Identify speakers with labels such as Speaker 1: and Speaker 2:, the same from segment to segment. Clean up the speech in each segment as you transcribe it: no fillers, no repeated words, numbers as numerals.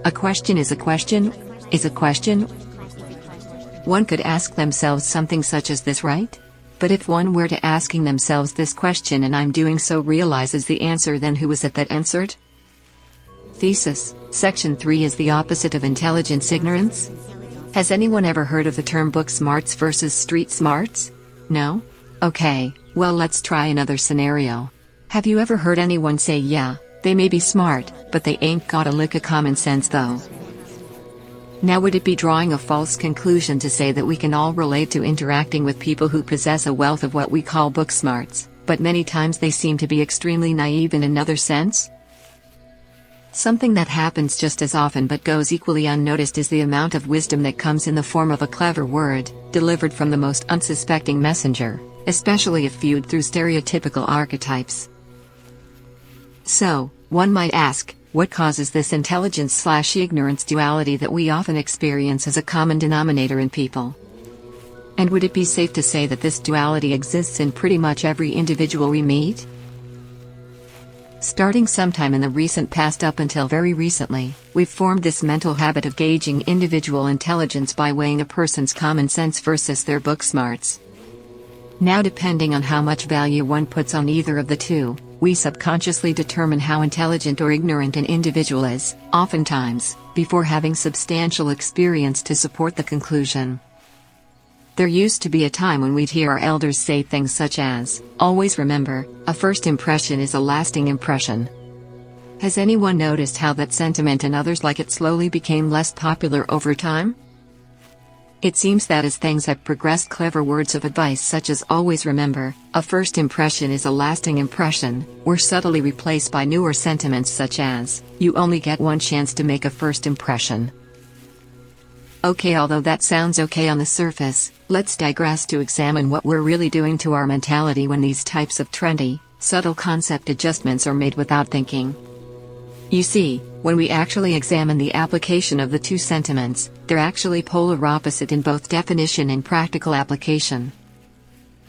Speaker 1: A question is a question, is a question. One could ask themselves something such as this, right? But if one were to asking themselves this question and I'm doing so realizes the answer, then who was it that answered? Thesis, Section 3 is the opposite of intelligence ignorance. Has anyone ever heard of the term book smarts versus street smarts? No? Okay, well let's try another scenario. Have you ever heard anyone say, yeah, they may be smart, but they ain't got a lick of common sense though? Now would it be drawing a false conclusion to say that we can all relate to interacting with people who possess a wealth of what we call book smarts, but many times they seem to be extremely naive in another sense? Something that happens just as often but goes equally unnoticed is the amount of wisdom that comes in the form of a clever word, delivered from the most unsuspecting messenger, especially if viewed through stereotypical archetypes. So, one might ask, what causes this intelligence/ignorance duality that we often experience as a common denominator in people? And would it be safe to say that this duality exists in pretty much every individual we meet? Starting sometime in the recent past up until very recently, we've formed this mental habit of gauging individual intelligence by weighing a person's common sense versus their book smarts. Now, depending on how much value one puts on either of the two, we subconsciously determine how intelligent or ignorant an individual is, oftentimes, before having substantial experience to support the conclusion. There used to be a time when we'd hear our elders say things such as, always remember, a first impression is a lasting impression. Has anyone noticed how that sentiment and others like it slowly became less popular over time? It seems that as things have progressed, clever words of advice such as always remember, a first impression is a lasting impression, were subtly replaced by newer sentiments such as, you only get one chance to make a first impression. Okay, although that sounds okay on the surface, let's digress to examine what we're really doing to our mentality when these types of trendy, subtle concept adjustments are made without thinking. You see, when we actually examine the application of the two sentiments, they're actually polar opposite in both definition and practical application.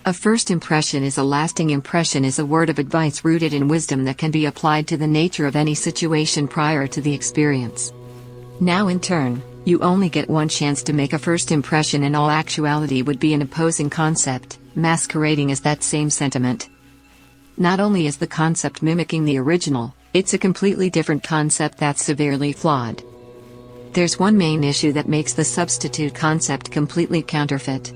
Speaker 1: A first impression is a lasting impression is a word of advice rooted in wisdom that can be applied to the nature of any situation prior to the experience. Now in turn, you only get one chance to make a first impression in all actuality would be an opposing concept, masquerading as that same sentiment. Not only is the concept mimicking the original, it's a completely different concept that's severely flawed. There's one main issue that makes the substitute concept completely counterfeit.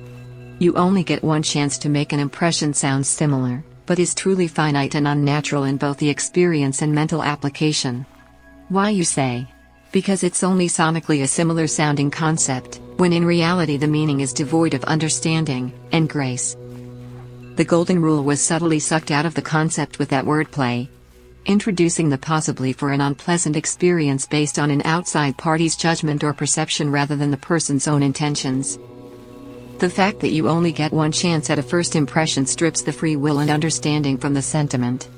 Speaker 1: You only get one chance to make an impression sounds similar, but is truly finite and unnatural in both the experience and mental application. Why, you say? Because it's only sonically a similar sounding concept, when in reality the meaning is devoid of understanding and grace. The golden rule was subtly sucked out of the concept with that wordplay, introducing the possibility for an unpleasant experience based on an outside party's judgment or perception rather than the person's own intentions. The fact that you only get one chance at a first impression strips the free will and understanding from the sentiment.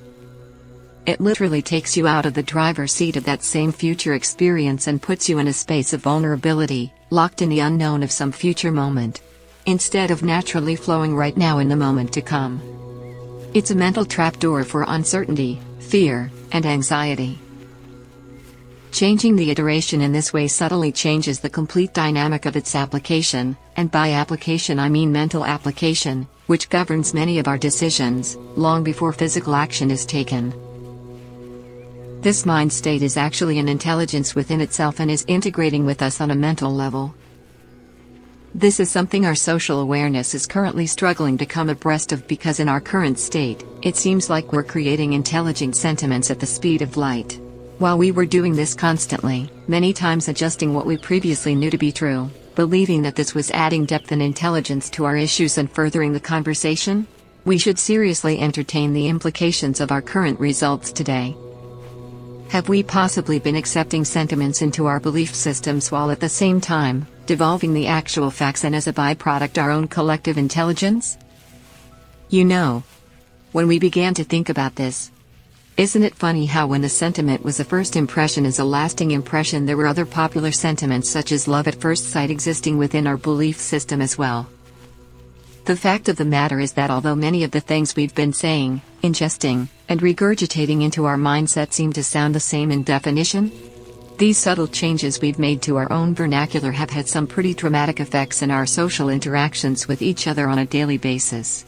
Speaker 1: It literally takes you out of the driver's seat of that same future experience and puts you in a space of vulnerability, locked in the unknown of some future moment, instead of naturally flowing right now in the moment to come. It's a mental trapdoor for uncertainty, fear, and anxiety. Changing the iteration in this way subtly changes the complete dynamic of its application, and by application I mean mental application, which governs many of our decisions, long before physical action is taken. This mind state is actually an intelligence within itself and is integrating with us on a mental level. This is something our social awareness is currently struggling to come abreast of because in our current state, it seems like we're creating intelligent sentiments at the speed of light. While we were doing this constantly, many times adjusting what we previously knew to be true, believing that this was adding depth and intelligence to our issues and furthering the conversation, we should seriously entertain the implications of our current results today. Have we possibly been accepting sentiments into our belief systems while at the same time, devolving the actual facts and as a byproduct our own collective intelligence? You know, when we began to think about this, isn't it funny how when the sentiment was a first impression is a lasting impression, there were other popular sentiments such as love at first sight existing within our belief system as well? The fact of the matter is that although many of the things we've been saying, ingesting, and regurgitating into our mindset seem to sound the same in definition, These subtle changes we've made to our own vernacular have had some pretty dramatic effects in our social interactions with each other on a daily basis.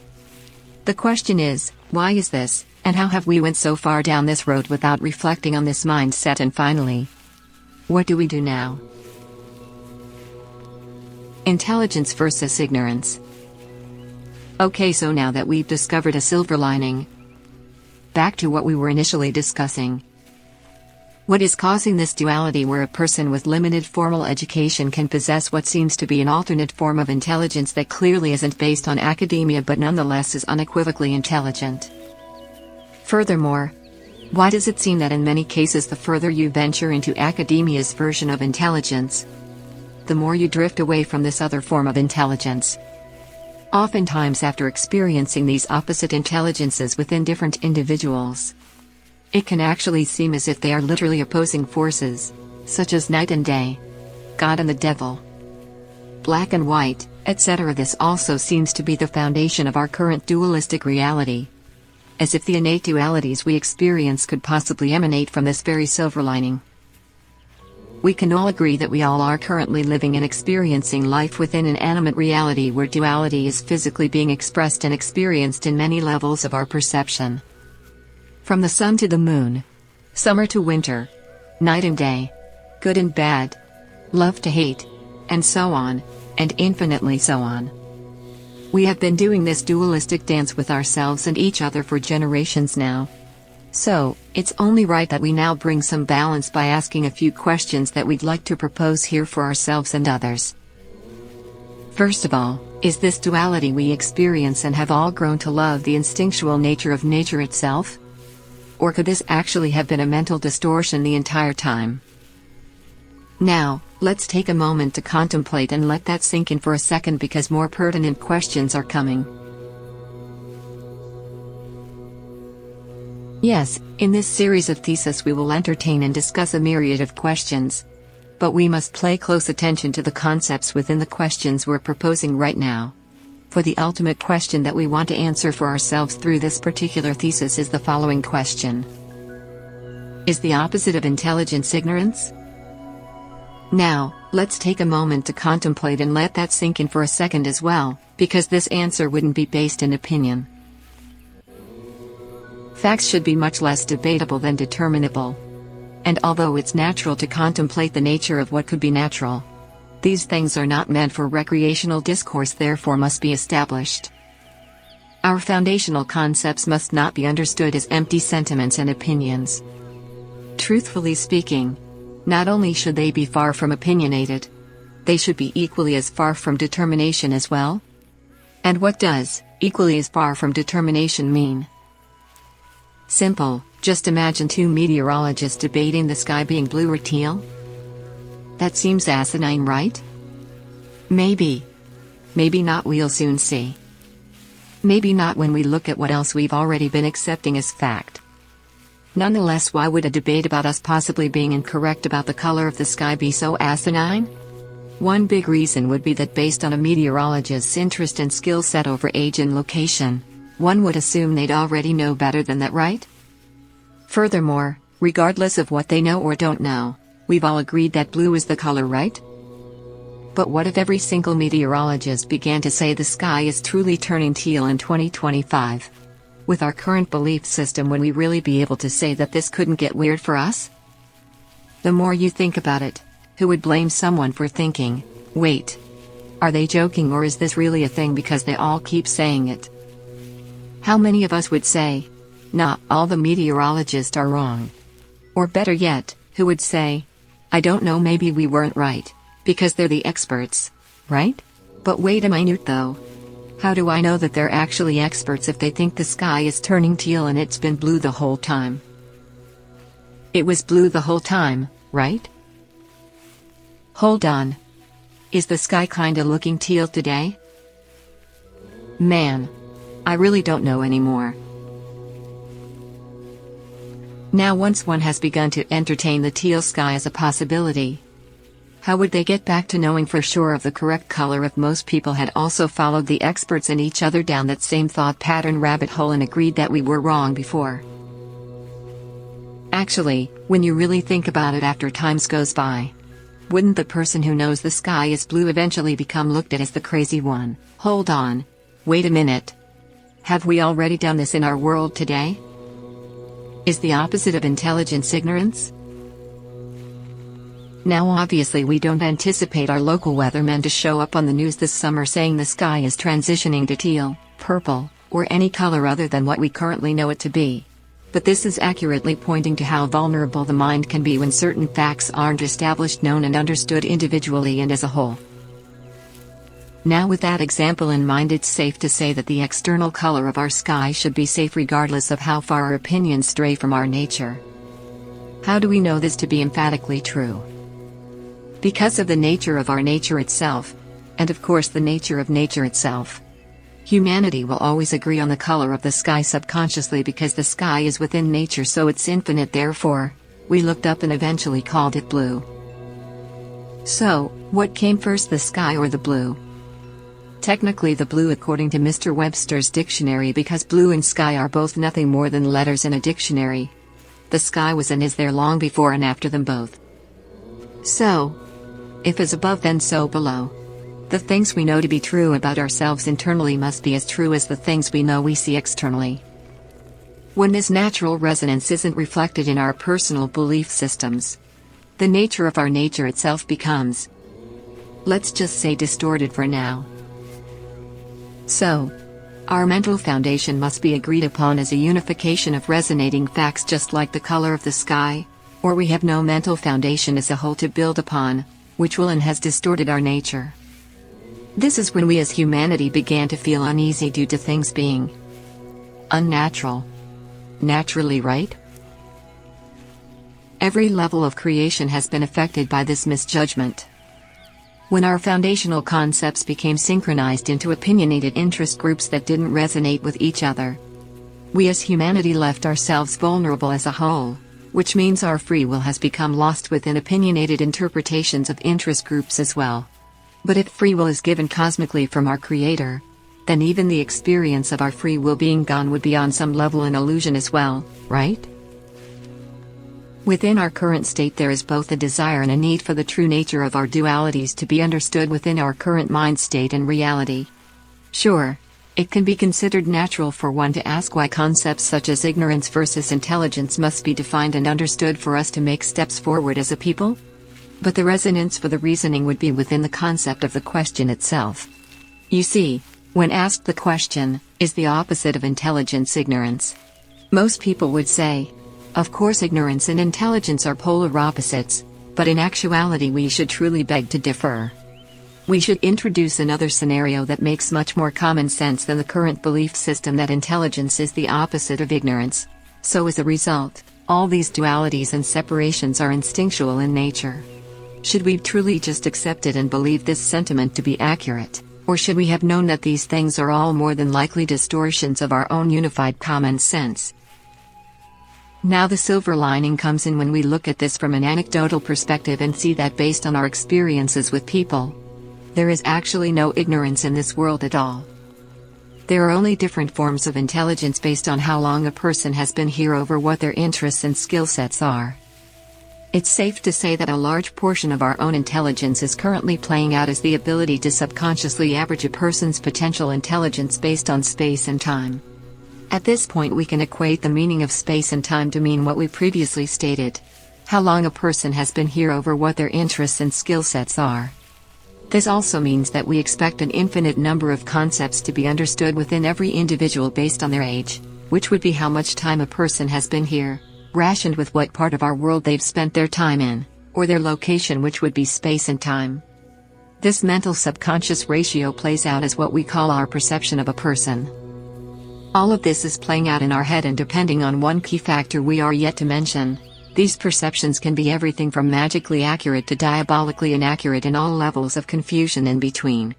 Speaker 1: The question is, why is this, and how have we went so far down this road without reflecting on this mindset? And finally, what do we do now? Intelligence versus ignorance. Okay, so now that we've discovered a silver lining, back to what we were initially discussing. What is causing this duality where a person with limited formal education can possess what seems to be an alternate form of intelligence that clearly isn't based on academia but nonetheless is unequivocally intelligent? Furthermore, why does it seem that in many cases the further you venture into academia's version of intelligence, the more you drift away from this other form of intelligence? Oftentimes after experiencing these opposite intelligences within different individuals, it can actually seem as if they are literally opposing forces, such as night and day, God and the devil, black and white, etc. This also seems to be the foundation of our current dualistic reality, as if the innate dualities we experience could possibly emanate from this very silver lining. We can all agree that we all are currently living and experiencing life within an animate reality where duality is physically being expressed and experienced in many levels of our perception. From the sun to the moon, summer to winter, night and day, good and bad, love to hate, and so on, and infinitely so on. We have been doing this dualistic dance with ourselves and each other for generations now. So, it's only right that we now bring some balance by asking a few questions that we'd like to propose here for ourselves and others. First of all, is this duality we experience and have all grown to love the instinctual nature of nature itself? Or could this actually have been a mental distortion the entire time? Now, let's take a moment to contemplate and let that sink in for a second because more pertinent questions are coming. Yes, in this series of theses we will entertain and discuss a myriad of questions, but we must pay close attention to the concepts within the questions we're proposing right now. For the ultimate question that we want to answer for ourselves through this particular thesis is the following question. Is the opposite of intelligence ignorance? Now, let's take a moment to contemplate and let that sink in for a second as well, because this answer wouldn't be based in opinion. Facts should be much less debatable than determinable. And although it's natural to contemplate the nature of what could be natural, these things are not meant for recreational discourse, therefore must be established. Our foundational concepts must not be understood as empty sentiments and opinions. Truthfully speaking, not only should they be far from opinionated, they should be equally as far from determination as well. And what does equally as far from determination mean? Simple, just imagine two meteorologists debating the sky being blue or teal. That seems asinine, right? Maybe. Maybe not, we'll soon see. Maybe not when we look at what else we've already been accepting as fact. Nonetheless, why would a debate about us possibly being incorrect about the color of the sky be so asinine? One big reason would be that based on a meteorologist's interest and skill set over age and location, one would assume they'd already know better than that, right? Furthermore, regardless of what they know or don't know, we've all agreed that blue is the color, right? But what if every single meteorologist began to say the sky is truly turning teal in 2025? With our current belief system, would we really be able to say that this couldn't get weird for us? The more you think about it, who would blame someone for thinking, wait, are they joking or is this really a thing because they all keep saying it? How many of us would say, nah, all the meteorologists are wrong? Or better yet, who would say, I don't know, maybe we weren't right, because they're the experts, right? But wait a minute though. How do I know that they're actually experts if they think the sky is turning teal and it's been blue the whole time? It was blue the whole time, right? Hold on. Is the sky kinda looking teal today? Man, I really don't know anymore. Now, once one has begun to entertain the teal sky as a possibility, how would they get back to knowing for sure of the correct color if most people had also followed the experts and each other down that same thought pattern rabbit hole and agreed that we were wrong before? Actually, when you really think about it after times goes by, wouldn't the person who knows the sky is blue eventually become looked at as the crazy one? Hold on. Wait a minute. Have we already done this in our world today? Is the opposite of intelligence ignorance? Now obviously we don't anticipate our local weathermen to show up on the news this summer saying the sky is transitioning to teal, purple, or any color other than what we currently know it to be. But this is accurately pointing to how vulnerable the mind can be when certain facts aren't established, known and understood individually and as a whole. Now with that example in mind, it's safe to say that the external color of our sky should be safe regardless of how far our opinions stray from our nature. How do we know this to be emphatically true? Because of the nature of our nature itself, and of course the nature of nature itself. Humanity will always agree on the color of the sky subconsciously because the sky is within nature, so it's infinite, therefore, we looked up and eventually called it blue. So, what came first, the sky or the blue? Technically the blue according to Mr. Webster's dictionary, because blue and sky are both nothing more than letters in a dictionary. The sky was and is there long before and after them both. So, if as above then so below. The things we know to be true about ourselves internally must be as true as the things we know we see externally. When this natural resonance isn't reflected in our personal belief systems, the nature of our nature itself becomes, let's just say, distorted for now. So, our mental foundation must be agreed upon as a unification of resonating facts, just like the color of the sky, or we have no mental foundation as a whole to build upon, which will and has distorted our nature. This is when we as humanity began to feel uneasy due to things being unnatural. Naturally, right? Every level of creation has been affected by this misjudgment. When our foundational concepts became synchronized into opinionated interest groups that didn't resonate with each other, we as humanity left ourselves vulnerable as a whole, which means our free will has become lost within opinionated interpretations of interest groups as well. But if free will is given cosmically from our Creator, then even the experience of our free will being gone would be on some level an illusion as well, right? Within our current state there is both a desire and a need for the true nature of our dualities to be understood within our current mind state and reality. Sure, it can be considered natural for one to ask why concepts such as ignorance versus intelligence must be defined and understood for us to make steps forward as a people. But the resonance for the reasoning would be within the concept of the question itself. You see, when asked the question, is the opposite of intelligence ignorance? Most people would say, of course ignorance and intelligence are polar opposites, but in actuality we should truly beg to differ. We should introduce another scenario that makes much more common sense than the current belief system that intelligence is the opposite of ignorance. So as a result, all these dualities and separations are instinctual in nature. Should we truly just accept it and believe this sentiment to be accurate, or should we have known that these things are all more than likely distortions of our own unified common sense? Now the silver lining comes in when we look at this from an anecdotal perspective and see that based on our experiences with people, there is actually no ignorance in this world at all. There are only different forms of intelligence based on how long a person has been here, over what their interests and skill sets are. It's safe to say that a large portion of our own intelligence is currently playing out as the ability to subconsciously average a person's potential intelligence based on space and time. At this point we can equate the meaning of space and time to mean what we previously stated: how long a person has been here over what their interests and skill sets are. This also means that we expect an infinite number of concepts to be understood within every individual based on their age, which would be how much time a person has been here, rationed with what part of our world they've spent their time in, or their location, which would be space and time. This mental subconscious ratio plays out as what we call our perception of a person. All of this is playing out in our head, and depending on one key factor we are yet to mention, these perceptions can be everything from magically accurate to diabolically inaccurate, and all levels of confusion in between.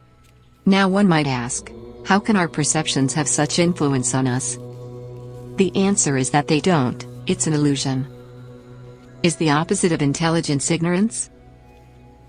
Speaker 1: Now one might ask, how can our perceptions have such influence on us? The answer is that they don't. It's an illusion. Is the opposite of intelligence ignorance?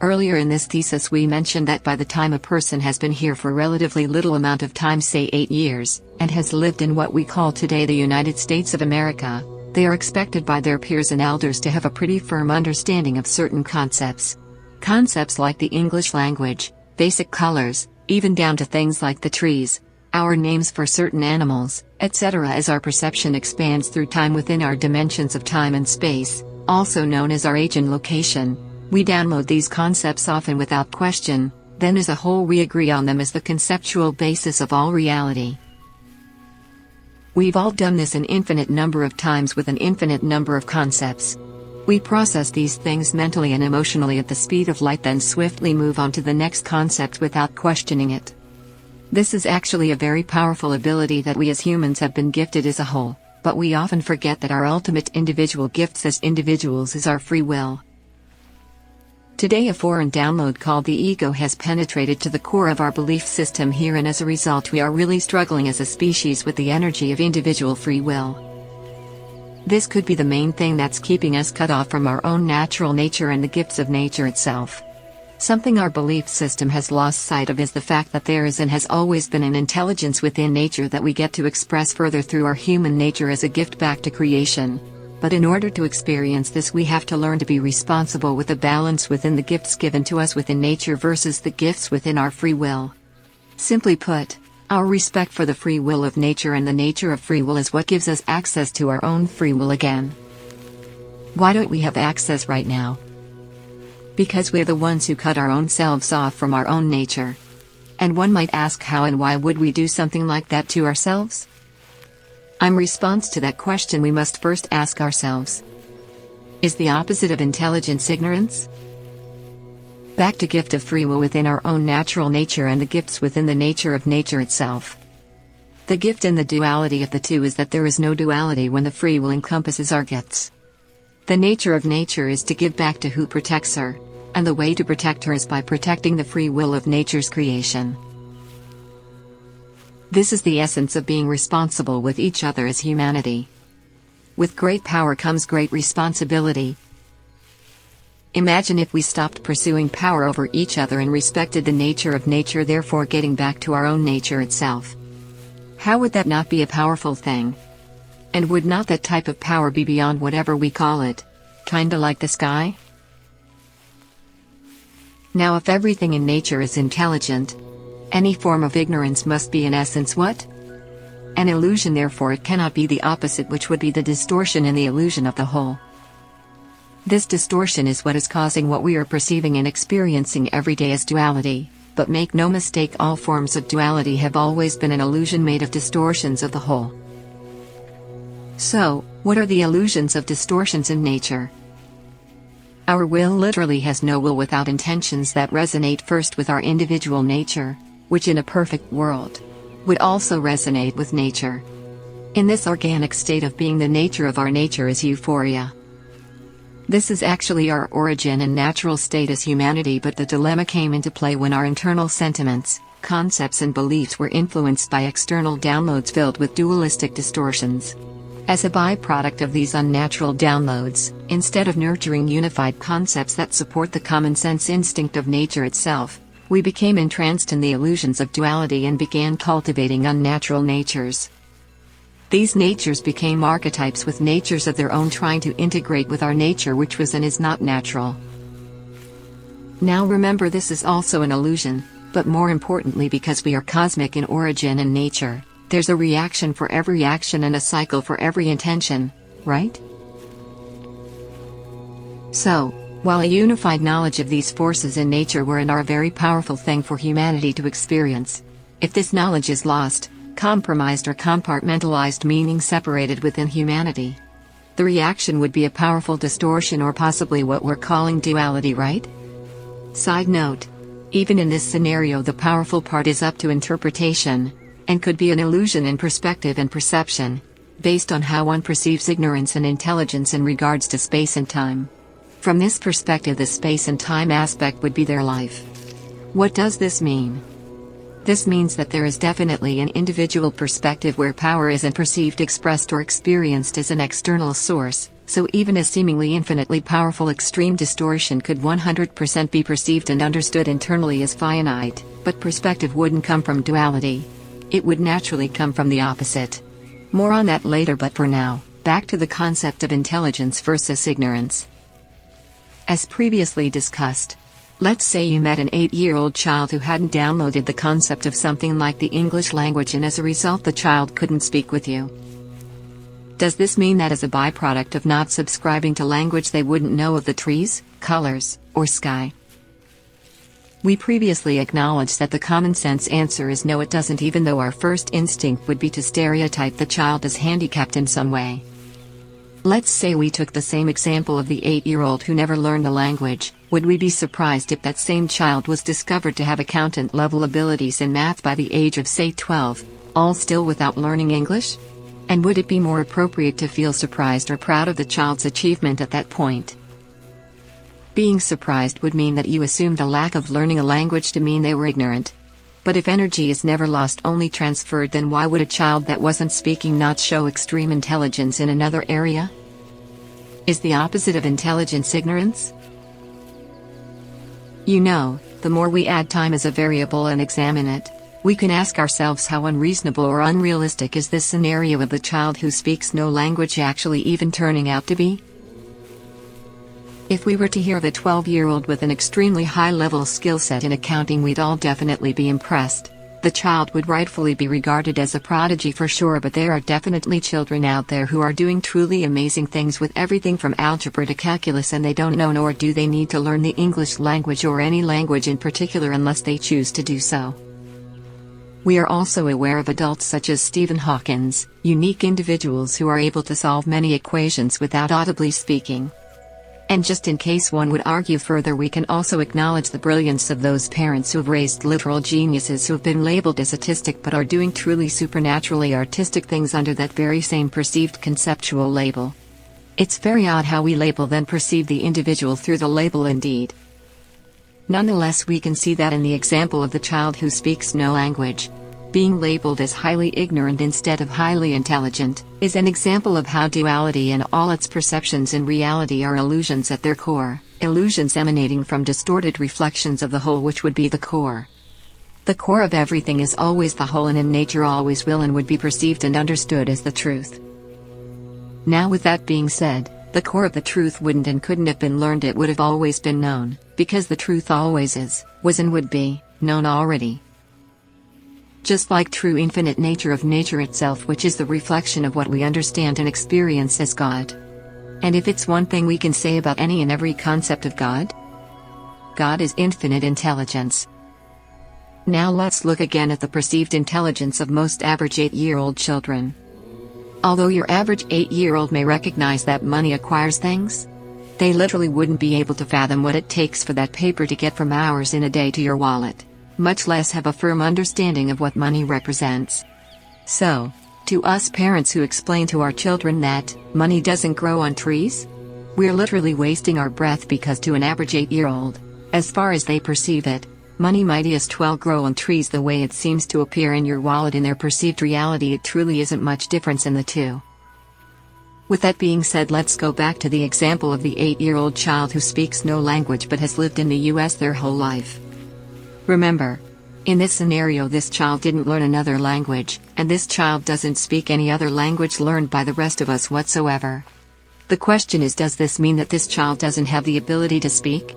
Speaker 1: Earlier in this thesis we mentioned that by the time a person has been here for a relatively little amount of time, say 8 years, and has lived in what we call today the United States of America, They are expected by their peers and elders to have a pretty firm understanding of certain concepts. Concepts like the English language, basic colors, even down to things like the trees, our names for certain animals, etc. As our perception expands through time within our dimensions of time and space, also known as our age and location, we download these concepts often without question, then as a whole we agree on them as the conceptual basis of all reality. We've all done this an infinite number of times with an infinite number of concepts. We process these things mentally and emotionally at the speed of light, then swiftly move on to the next concept without questioning it. This is actually a very powerful ability that we as humans have been gifted as a whole, but we often forget that our ultimate individual gifts as individuals is our free will. Today a foreign download called the ego has penetrated to the core of our belief system here, and as a result we are really struggling as a species with the energy of individual free will. This could be the main thing that's keeping us cut off from our own natural nature and the gifts of nature itself. Something our belief system has lost sight of is the fact that there is and has always been an intelligence within nature that we get to express further through our human nature as a gift back to creation. But in order to experience this we have to learn to be responsible with a balance within the gifts given to us within nature versus the gifts within our free will. Simply put, our respect for the free will of nature and the nature of free will is what gives us access to our own free will again. Why don't we have access right now? Because we're the ones who cut our own selves off from our own nature. And one might ask, how and why would we do something like that to ourselves? In response to that question we must first ask ourselves, is the opposite of intelligence ignorance? Back to gift of free will within our own natural nature and the gifts within the nature of nature itself. The gift in the duality of the two is that there is no duality when the free will encompasses our gifts. The nature of nature is to give back to who protects her, and the way to protect her is by protecting the free will of nature's creation. This is the essence of being responsible with each other as humanity. With great power comes great responsibility. Imagine if we stopped pursuing power over each other and respected the nature of nature, therefore getting back to our own nature itself. How would that not be a powerful thing? And would not that type of power be beyond whatever we call it, kinda like the sky? Now if everything in nature is intelligent, any form of ignorance must be in essence what? An illusion, therefore it cannot be the opposite, which would be the distortion in the illusion of the whole. This distortion is what is causing what we are perceiving and experiencing every day as duality, but make no mistake, all forms of duality have always been an illusion made of distortions of the whole. So, what are the illusions of distortions in nature? Our will literally has no will without intentions that resonate first with our individual nature, which in a perfect world would also resonate with nature. In this organic state of being, the nature of our nature is euphoria. This is actually our origin and natural state as humanity, but the dilemma came into play when our internal sentiments, concepts and beliefs were influenced by external downloads filled with dualistic distortions. As a byproduct of these unnatural downloads, instead of nurturing unified concepts that support the common sense instinct of nature itself, we became entranced in the illusions of duality and began cultivating unnatural natures. These natures became archetypes with natures of their own, trying to integrate with our nature, which was and is not natural. Now remember, this is also an illusion, but more importantly, because we are cosmic in origin and nature, there's a reaction for every action and a cycle for every intention, right? So, while a unified knowledge of these forces in nature were and are a very powerful thing for humanity to experience, if this knowledge is lost, compromised or compartmentalized, meaning separated within humanity, the reaction would be a powerful distortion, or possibly what we're calling duality, right? Side note: even in this scenario the powerful part is up to interpretation, and could be an illusion in perspective and perception, based on how one perceives ignorance and intelligence in regards to space and time. From this perspective, the space and time aspect would be their life. What does this mean? This means that there is definitely an individual perspective where power isn't perceived, expressed or experienced as an external source, so even a seemingly infinitely powerful extreme distortion could 100% be perceived and understood internally as finite, but perspective wouldn't come from duality. It would naturally come from the opposite. More on that later, but for now, back to the concept of intelligence versus ignorance. As previously discussed, let's say you met an 8-year-old child who hadn't downloaded the concept of something like the English language, and as a result the child couldn't speak with you. Does this mean that as a byproduct of not subscribing to language they wouldn't know of the trees, colors, or sky? We previously acknowledged that the common sense answer is no, it doesn't, even though our first instinct would be to stereotype the child as handicapped in some way. Let's say we took the same example of the 8-year-old who never learned the language. Would we be surprised if that same child was discovered to have accountant-level abilities in math by the age of, say, 12, all still without learning English? And would it be more appropriate to feel surprised or proud of the child's achievement at that point? Being surprised would mean that you assumed a lack of learning a language to mean they were ignorant. But if energy is never lost, only transferred, then why would a child that wasn't speaking not show extreme intelligence in another area? Is the opposite of intelligence ignorance? You know, the more we add time as a variable and examine it, we can ask ourselves how unreasonable or unrealistic is this scenario of the child who speaks no language actually even turning out to be? If we were to hear of a 12-year-old with an extremely high-level skill set in accounting, we'd all definitely be impressed. The child would rightfully be regarded as a prodigy for sure, but there are definitely children out there who are doing truly amazing things with everything from algebra to calculus, and they don't know, nor do they need to learn the English language or any language in particular unless they choose to do so. We are also aware of adults such as Stephen Hawking, unique individuals who are able to solve many equations without audibly speaking. And just in case one would argue further, we can also acknowledge the brilliance of those parents who have raised literal geniuses who have been labeled as autistic but are doing truly supernaturally artistic things under that very same perceived conceptual label. It's very odd how we label then perceive the individual through the label indeed. Nonetheless, we can see that in the example of the child who speaks no language, being labeled as highly ignorant instead of highly intelligent, is an example of how duality and all its perceptions in reality are illusions at their core, illusions emanating from distorted reflections of the whole, which would be the core. The core of everything is always the whole, and in nature always will and would be perceived and understood as the truth. Now, with that being said, the core of the truth wouldn't and couldn't have been learned, it would have always been known, because the truth always is, was and would be, known already. Just like true infinite nature of nature itself, which is the reflection of what we understand and experience as God. And if it's one thing we can say about any and every concept of God, God is infinite intelligence. Now let's look again at the perceived intelligence of most average 8-year-old children. Although your average 8-year-old may recognize that money acquires things, they literally wouldn't be able to fathom what it takes for that paper to get from hours in a day to your wallet, much less have a firm understanding of what money represents. So, to us parents who explain to our children that money doesn't grow on trees, we're literally wasting our breath, because to an average 8-year-old, as far as they perceive it, money might as well grow on trees the way it seems to appear in your wallet. In their perceived reality, it truly isn't much difference in the two. With that being said, let's go back to the example of the 8-year-old child who speaks no language but has lived in the US their whole life. Remember, in this scenario this child didn't learn another language, and this child doesn't speak any other language learned by the rest of us whatsoever. The question is, does this mean that this child doesn't have the ability to speak?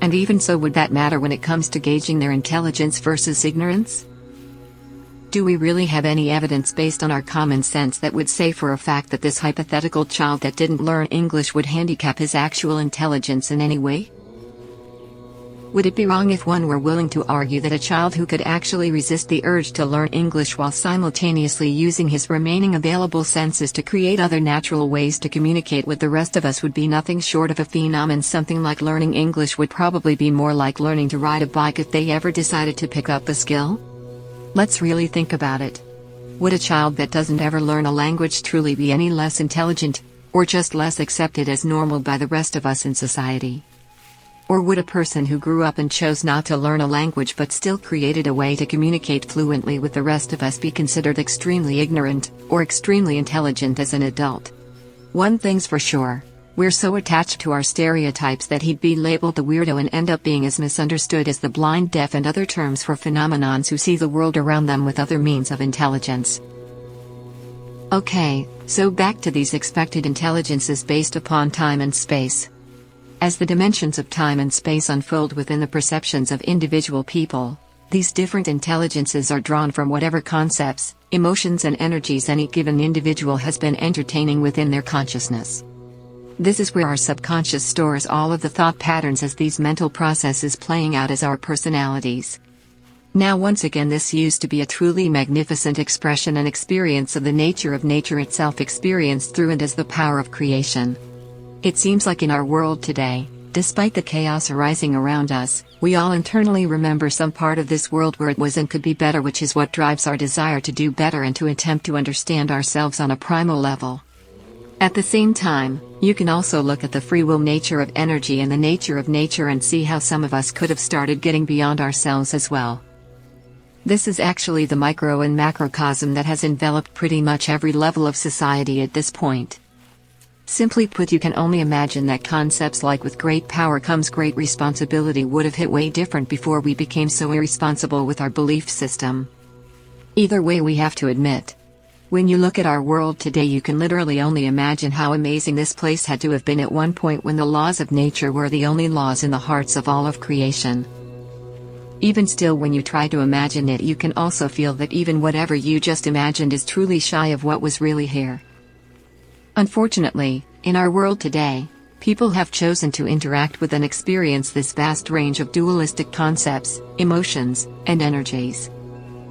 Speaker 1: And even so, would that matter when it comes to gauging their intelligence versus ignorance? Do we really have any evidence based on our common sense that would say for a fact that this hypothetical child that didn't learn English would handicap his actual intelligence in any way? Would it be wrong if one were willing to argue that a child who could actually resist the urge to learn English while simultaneously using his remaining available senses to create other natural ways to communicate with the rest of us would be nothing short of a phenom? And something like learning English would probably be more like learning to ride a bike if they ever decided to pick up the skill? Let's really think about it. Would a child that doesn't ever learn a language truly be any less intelligent, or just less accepted as normal by the rest of us in society? Or would a person who grew up and chose not to learn a language but still created a way to communicate fluently with the rest of us be considered extremely ignorant, or extremely intelligent as an adult? One thing's for sure, we're so attached to our stereotypes that he'd be labeled the weirdo and end up being as misunderstood as the blind, deaf, and other terms for phenomenons who see the world around them with other means of intelligence. Okay, So back to these expected intelligences based upon time and space. As the dimensions of time and space unfold within the perceptions of individual people, these different intelligences are drawn from whatever concepts, emotions and energies any given individual has been entertaining within their consciousness. This is where our subconscious stores all of the thought patterns as these mental processes playing out as our personalities. Now once again, this used to be a truly magnificent expression and experience of the nature of nature itself, experienced through and as the power of creation. It seems like in our world today, despite the chaos arising around us, we all internally remember some part of this world where it was and could be better, which is what drives our desire to do better and to attempt to understand ourselves on a primal level. At the same time, you can also look at the free will nature of energy and the nature of nature and see how some of us could have started getting beyond ourselves as well. This is actually the micro and macrocosm that has enveloped pretty much every level of society at this point. Simply put, you can only imagine that concepts like with great power comes great responsibility would have hit way different before we became so irresponsible with our belief system. Either way, we have to admit, when you look at our world today, you can literally only imagine how amazing this place had to have been at one point when the laws of nature were the only laws in the hearts of all of creation. Even still, when you try to imagine it, you can also feel that even whatever you just imagined is truly shy of what was really here. Unfortunately, in our world today, people have chosen to interact with and experience this vast range of dualistic concepts, emotions, and energies.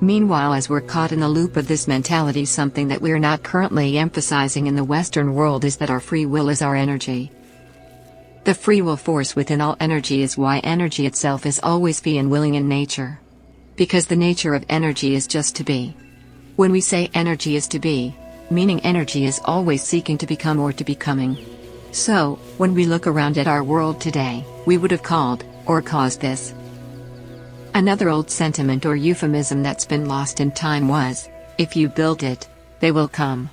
Speaker 1: Meanwhile, as we're caught in the loop of this mentality, something that we're not currently emphasizing in the Western world is that our free will is our energy. The free will force within all energy is why energy itself is always be and willing in nature. Because the nature of energy is just to be. When we say energy is to be, meaning energy is always seeking to become or to becoming. So, when we look around at our world today, we would have called, or caused this. Another old sentiment or euphemism that's been lost in time was, if you build it, they will come.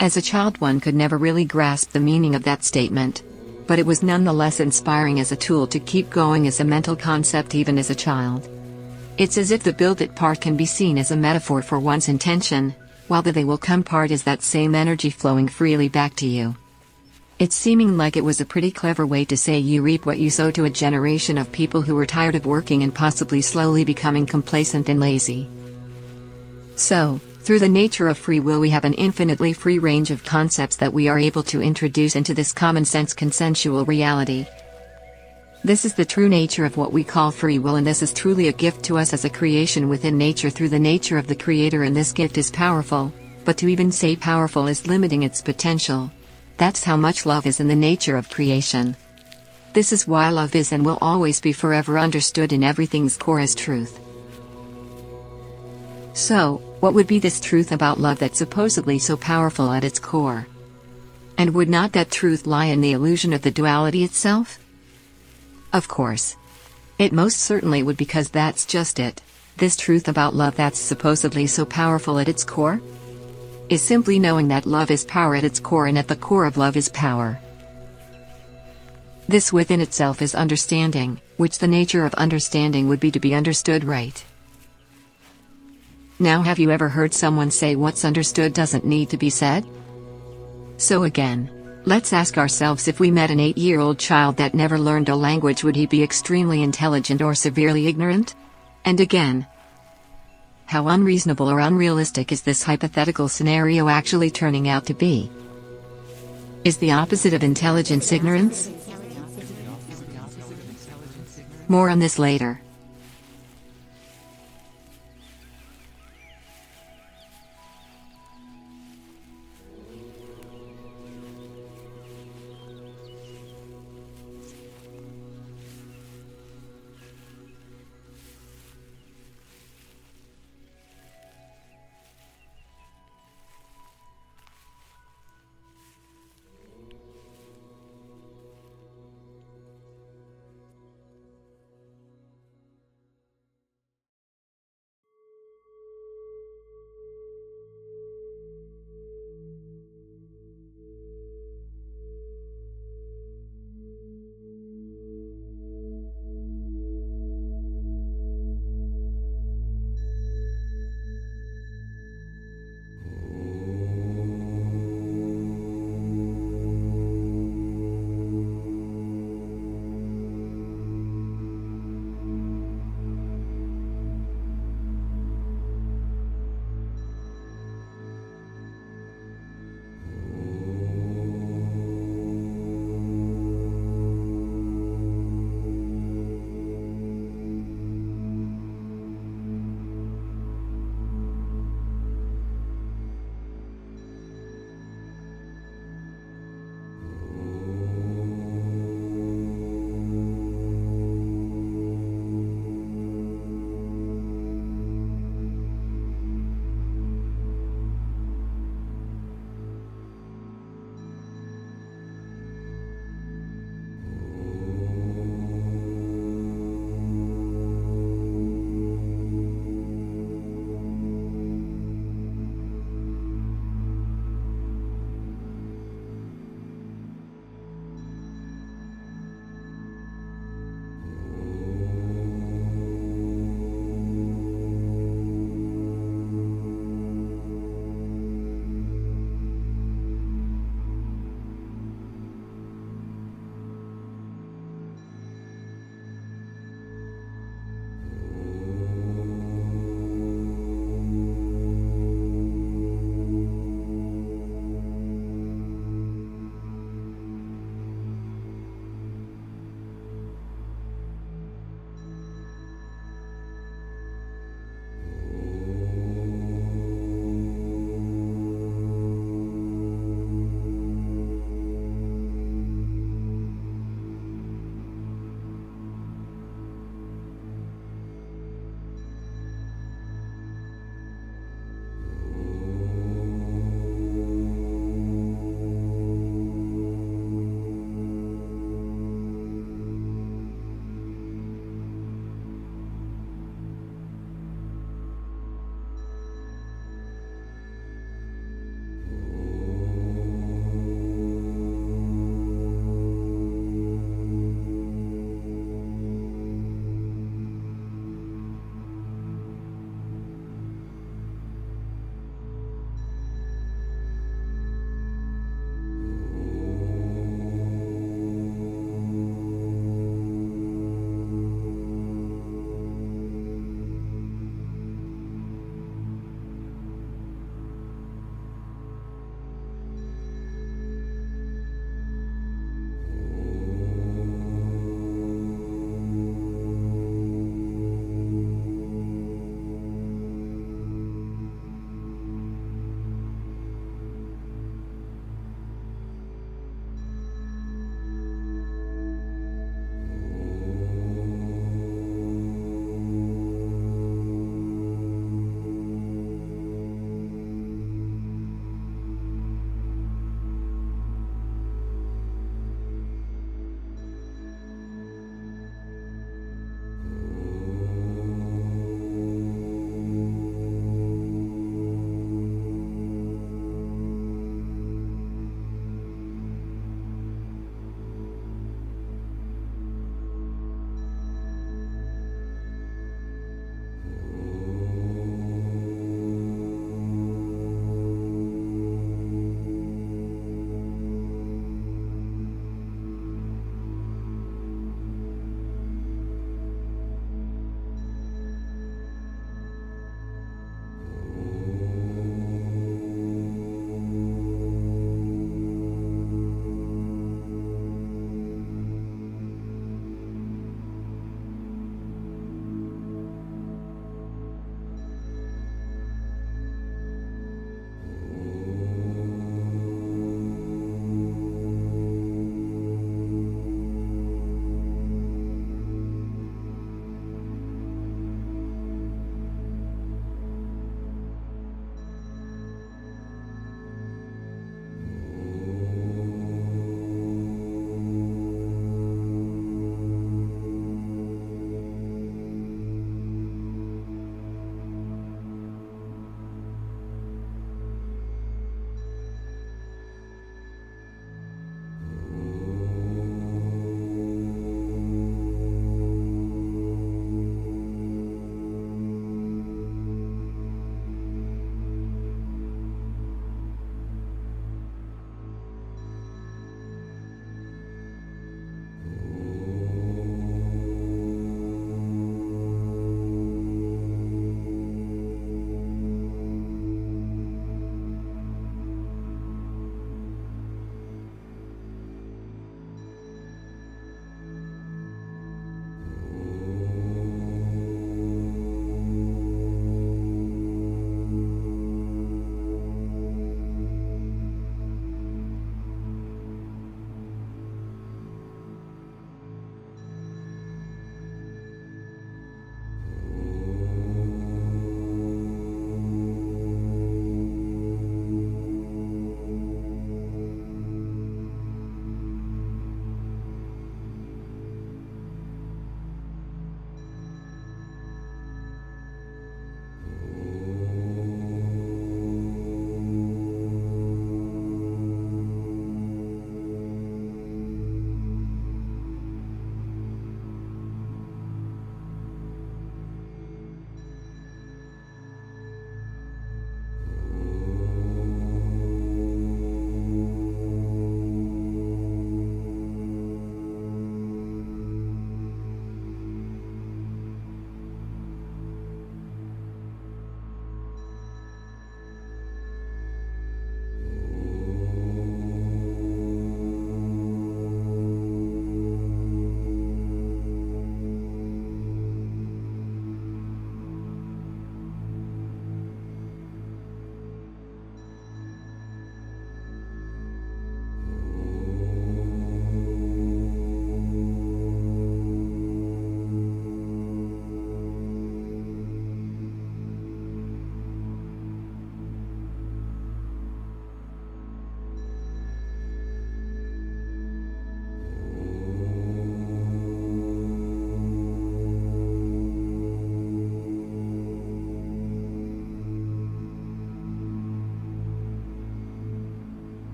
Speaker 1: As a child, one could never really grasp the meaning of that statement, but it was nonetheless inspiring as a tool to keep going as a mental concept even as a child. It's as if the build it part can be seen as a metaphor for one's intention, while the they will come part is that same energy flowing freely back to you. It's seeming like it was a pretty clever way to say you reap what you sow to a generation of people who were tired of working and possibly slowly becoming complacent and lazy. So, through the nature of free will, we have an infinitely free range of concepts that we are able to introduce into this common sense consensual reality. This is the true nature of what we call free will, and this is truly a gift to us as a creation within nature through the nature of the Creator, and this gift is powerful, but to even say powerful is limiting its potential. That's how much love is in the nature of creation. This is why love is and will always be forever understood in everything's core as truth. So, what would be this truth about love that's supposedly so powerful at its core? And would not that truth lie in the illusion of the duality itself? Of course. It most certainly would, because that's just it. This truth about love that's supposedly so powerful at its core is simply knowing that love is power at its core, and at the core of love is power. This within itself is understanding, which the nature of understanding would be to be understood right. Now, have you ever heard someone say what's understood doesn't need to be said? So again, let's ask ourselves, if we met an 8-year-old child that never learned a language, would he be extremely intelligent or severely ignorant? And again, how unreasonable or unrealistic is this hypothetical scenario actually turning out to be? Is the opposite of intelligence ignorance? More on this later.